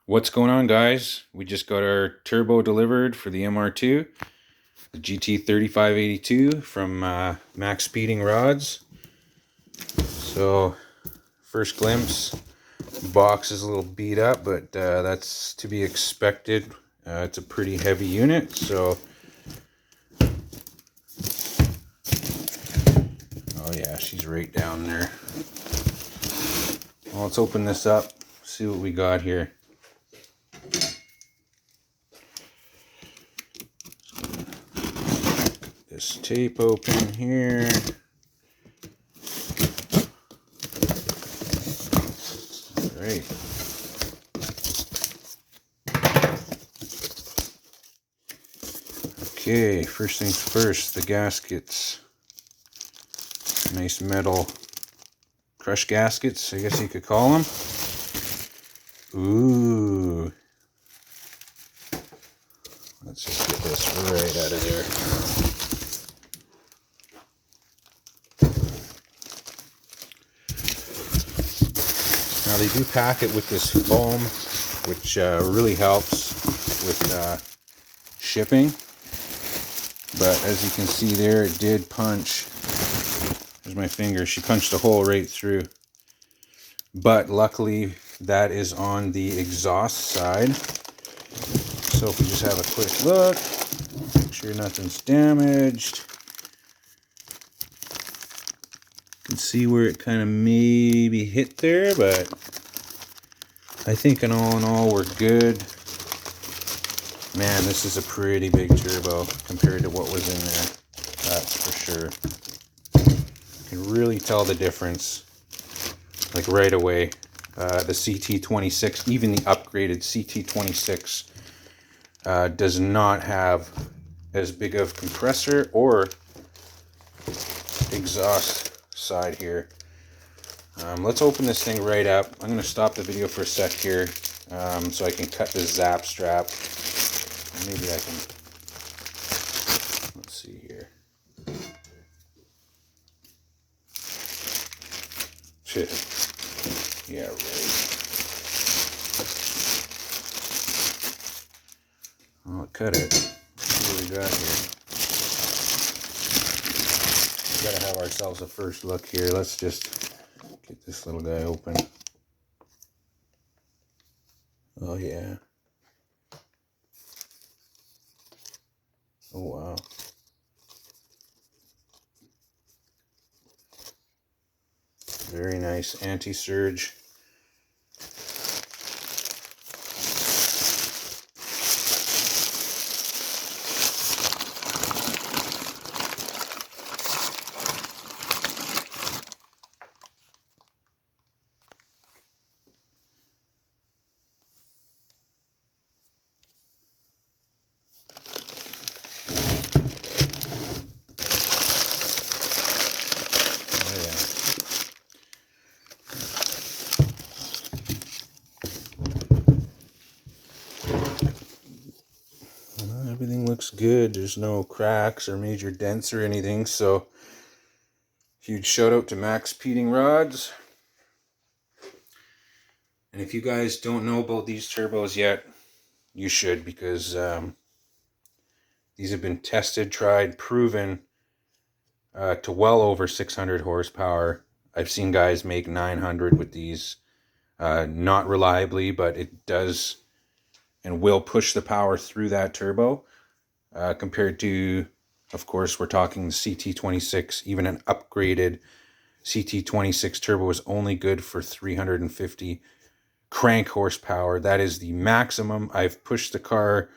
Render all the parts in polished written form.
What's going on, guys? We just got our turbo delivered for the MR2, the GT3582 from Maxpeedingrods. So, first glimpse, box is a little beat up, but that's to be expected. It's a pretty heavy unit, so... Oh yeah, she's right down there. Well, let's open this up, see what we got here. This tape open here. Alright. Okay, first things first, the gaskets. Nice metal crush gaskets, I guess you could call them. Ooh. Let's just get this right out of there. Now they do pack it with this foam, which really helps with shipping. But as you can see there, it did punch. There's my finger. She punched a hole right through. But luckily, that is on the exhaust side. So if we just have a quick look, make sure nothing's damaged. You can see where it kind of maybe hit there, but I think in all, we're good. Man, this is a pretty big turbo compared to what was in there. That's for sure. You can really tell the difference, like right away. The CT26, even the upgraded CT26, does not have as big of compressor or exhaust side here. Let's open this thing right up. I'm going to stop the video for a sec here so I can cut this zap strap. Maybe I can, let's see here. Shit. Yeah, right. Oh, cut it. Let's see what we got here. We gotta have ourselves a first look here. Let's just get this little guy open. Oh, yeah. Oh, wow. Very nice anti-surge. Everything looks good. There's no cracks or major dents or anything. So, huge shout out to Maxpeedingrods. And if you guys don't know about these turbos yet, you should, because these have been tested, tried, proven to well over 600 horsepower. I've seen guys make 900 with these. Not reliably, but it does and will push the power through that turbo. Compared to, of course, we're talking the CT26. Even an upgraded CT26 turbo is only good for 350 crank horsepower. That is the maximum. I've pushed the car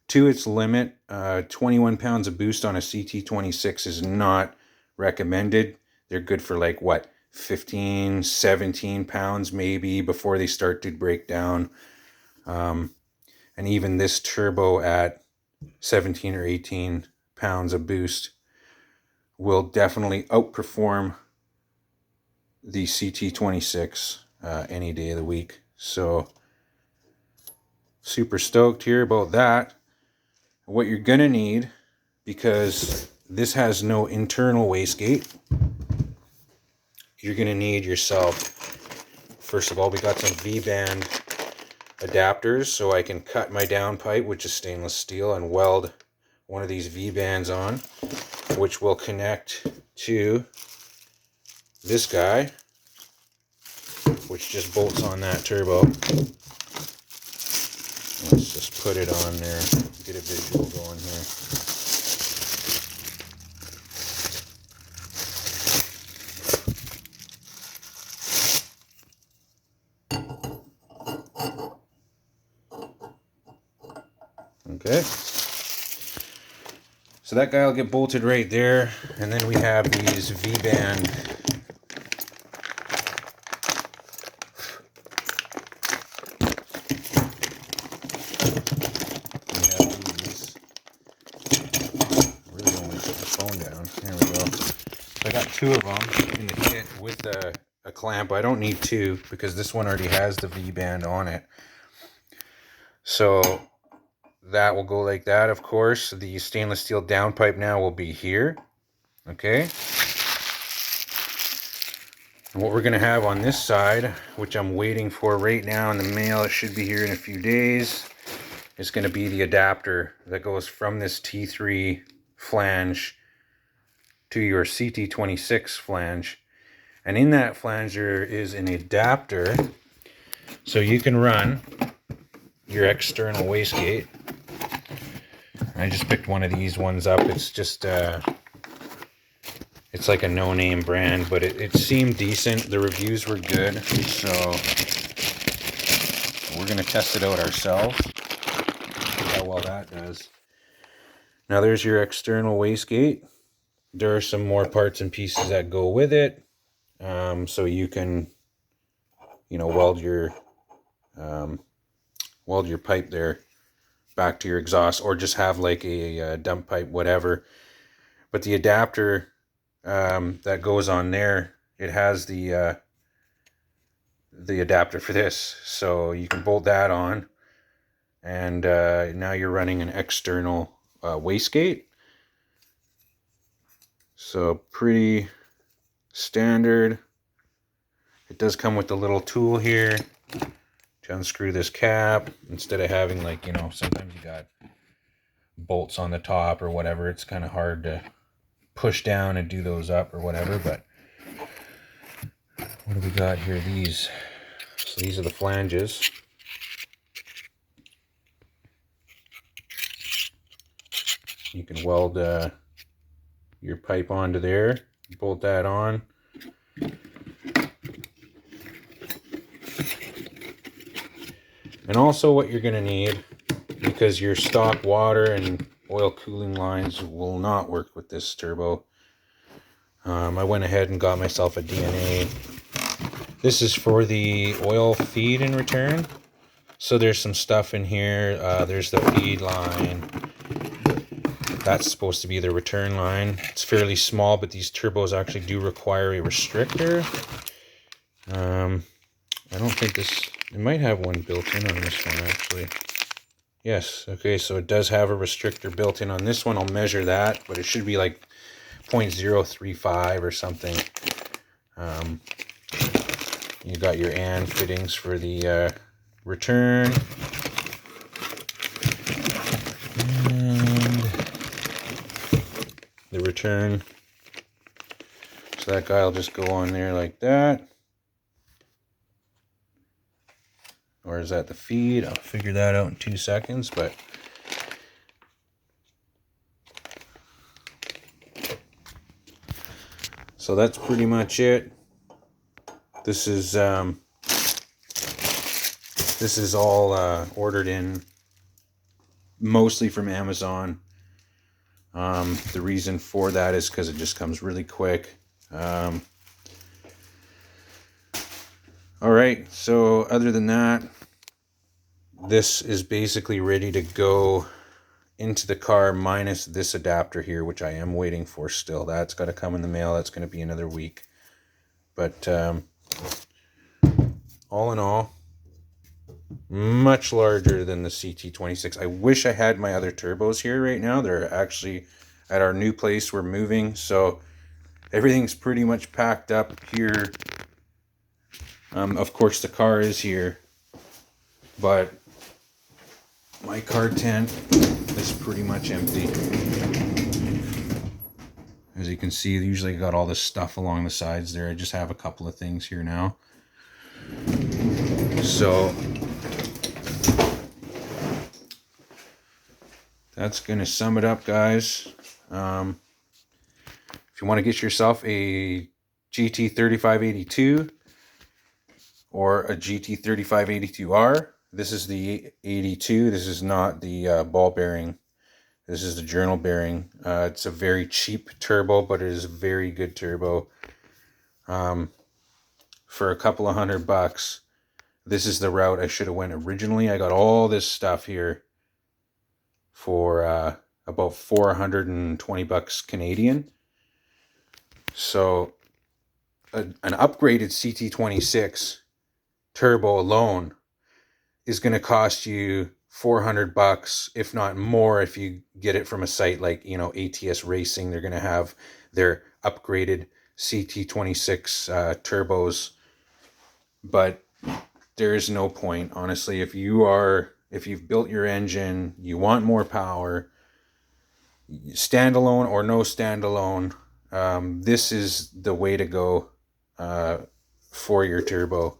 to its limit. 21 pounds of boost on a CT26 is not recommended. They're good for like, what, 15, 17 pounds maybe before they start to break down. And even this turbo at 17 or 18 pounds of boost will definitely outperform the CT26 any day of the week. So super stoked here about that. What you're gonna need, because this has no internal wastegate, you're gonna need yourself, first of all, we got some V-band adapters so I can cut my downpipe, which is stainless steel, and weld one of these V-bands on, which will connect to this guy, which just bolts on that turbo. Let's just put it on there, get a visual going here. Okay, so that guy will get bolted right there, and then we have these V-band I got two of them in the kit with a clamp. I don't need two because this one already has the V-band on it. So that will go like that, of course. The stainless steel downpipe now will be here. Okay. And what we're going to have on this side, which I'm waiting for right now in the mail, it should be here in a few days, is going to be the adapter that goes from this T3 flange to your CT26 flange, and in that flange there is an adapter so you can run your external wastegate. I just picked one of these ones up. It's just it's like a no-name brand, but it seemed decent. The reviews were good, so we're gonna test it out ourselves, see how well that does. Now there's your external wastegate. There are some more parts and pieces that go with it, so you can, you know, weld your pipe there back to your exhaust, or just have like a dump pipe, whatever. But the adapter that goes on there, it has the adapter for this, so you can bolt that on, and now you're running an external wastegate. So pretty standard. It does come with the little tool here to unscrew this cap, instead of having, like, you know, sometimes you got bolts on the top or whatever. It's kind of hard to push down and do those up or whatever. But what do we got here? These. So these are the flanges. You can weld your pipe onto there, bolt that on. And also what you're going to need, because your stock water and oil cooling lines will not work with this turbo, I went ahead and got myself a DNA. This is for the oil feed in return. So there's some stuff in here. There's the feed line. That's supposed to be the return line. It's fairly small, but these turbos actually do require a restrictor. I don't think this... It might have one built in on this one, actually. Yes, okay, so it does have a restrictor built in on this one. I'll measure that, but it should be like 0.035 or something. You got your AND fittings for the return. And the return. So that guy will just go on there like that. Or is that the feed? I'll figure that out in 2 seconds, but so that's pretty much it. This is all ordered in mostly from Amazon. The reason for that is because it just comes really quick. Alright, so other than that, this is basically ready to go into the car, minus this adapter here, which I am waiting for still. That's got to come in the mail. That's going to be another week. But all in all, much larger than the CT26. I wish I had my other turbos here right now. They're actually at our new place we're moving, so everything's pretty much packed up here. Of course the car is here, But my car tent is pretty much empty. As you can see, usually I got all this stuff along the sides there. I just have a couple of things here now. So that's gonna sum it up, guys. If you want to get yourself a GT3582 or a GT3582R, this is the 82. This is not the ball bearing. This is the journal bearing. It's a very cheap turbo, but it is a very good turbo. For a couple of $100, this is the route I should have went originally. I got all this stuff here for about $420 Canadian. So an upgraded CT26 turbo alone is going to cost you $400, if not more, if you get it from a site like, you know, ATS Racing. They're going to have their upgraded CT26 turbos, but there is no point, honestly. If you've built your engine, you want more power, standalone or no standalone, this is the way to go for your turbo.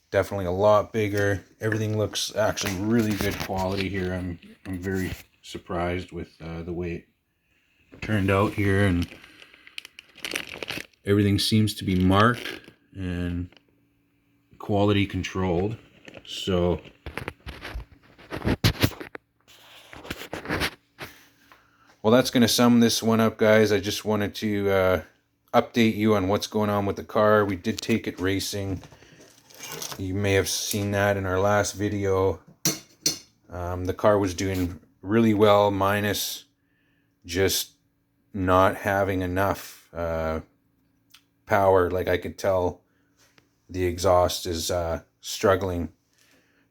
Definitely a lot bigger. Everything looks actually really good quality here. I'm very surprised with the way it turned out here, and everything seems to be marked and quality controlled. So well, that's going to sum this one up, guys. I just wanted to update you on what's going on with the car. We did take it racing. You may have seen that in our last video. The car was doing really well, minus just not having enough power. Like, I could tell the exhaust is struggling.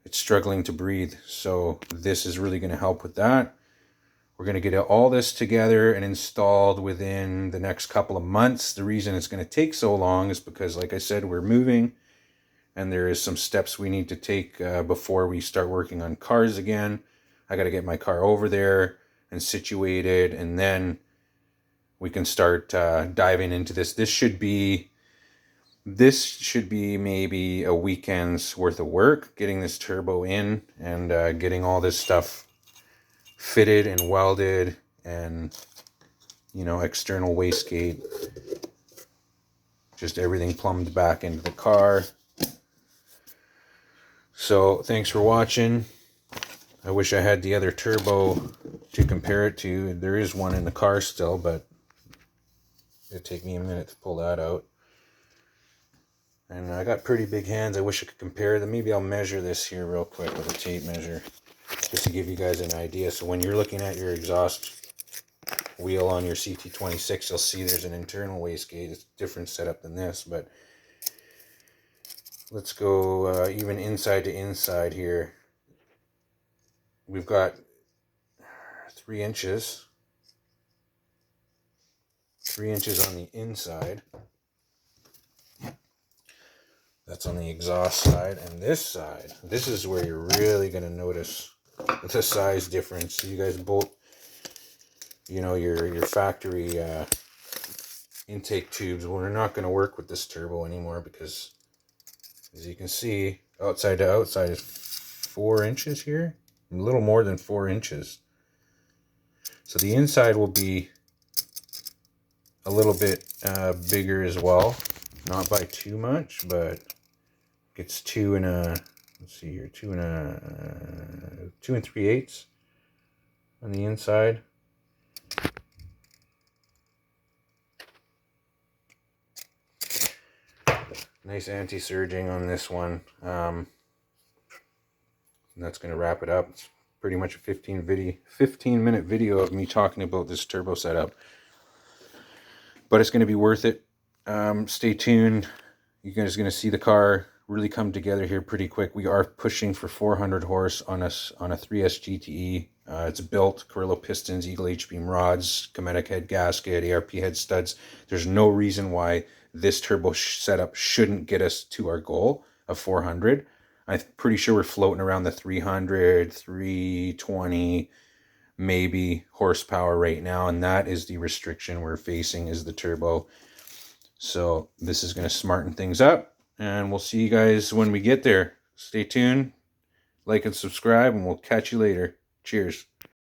It's struggling to breathe. So this is really going to help with that. We're going to get all this together and installed within the next couple of months. The reason it's going to take so long is because, like I said, we're moving, and there is some steps we need to take before we start working on cars again. I got to get my car over there and situated, and then we can start diving into this. This should be maybe a weekend's worth of work, getting this turbo in and getting all this stuff fitted and welded, and, you know, external wastegate, just everything plumbed back into the car. So thanks for watching. I wish I had the other turbo to compare it to. There is one in the car still, but it'd take me a minute to pull that out. And I got pretty big hands. I wish I could compare them. Maybe I'll measure this here real quick with a tape measure, just to give you guys an idea. So when you're looking at your exhaust wheel on your CT26, you'll see there's an internal wastegate. It's a different setup than this, but let's go even inside to inside here. We've got 3 inches. 3 inches on the inside. That's on the exhaust side. And this side, this is where you're really going to notice the size difference. So you guys bolt, you know, your factory intake tubes. Well, they're not going to work with this turbo anymore, because as you can see, outside to outside is 4 inches here. A little more than 4 inches. So the inside will be a little bit bigger as well. Not by too much, but it's 2 3/8 on the inside. Nice anti-surging on this one. And that's going to wrap it up. It's pretty much a 15-minute video of me talking about this turbo setup. But it's going to be worth it. Stay tuned. You guys are going to see the car really come together here pretty quick. We are pushing for 400 horse on a 3S GTE. It's built, Carrillo pistons, Eagle H-beam rods, Cometic head gasket, ARP head studs. There's no reason why this turbo setup shouldn't get us to our goal of 400. I'm pretty sure we're floating around the 300, 320, maybe horsepower right now, and that is the restriction we're facing, is the turbo. So this is going to smarten things up, and we'll see you guys when we get there. Stay tuned, like and subscribe, and we'll catch you later. Cheers.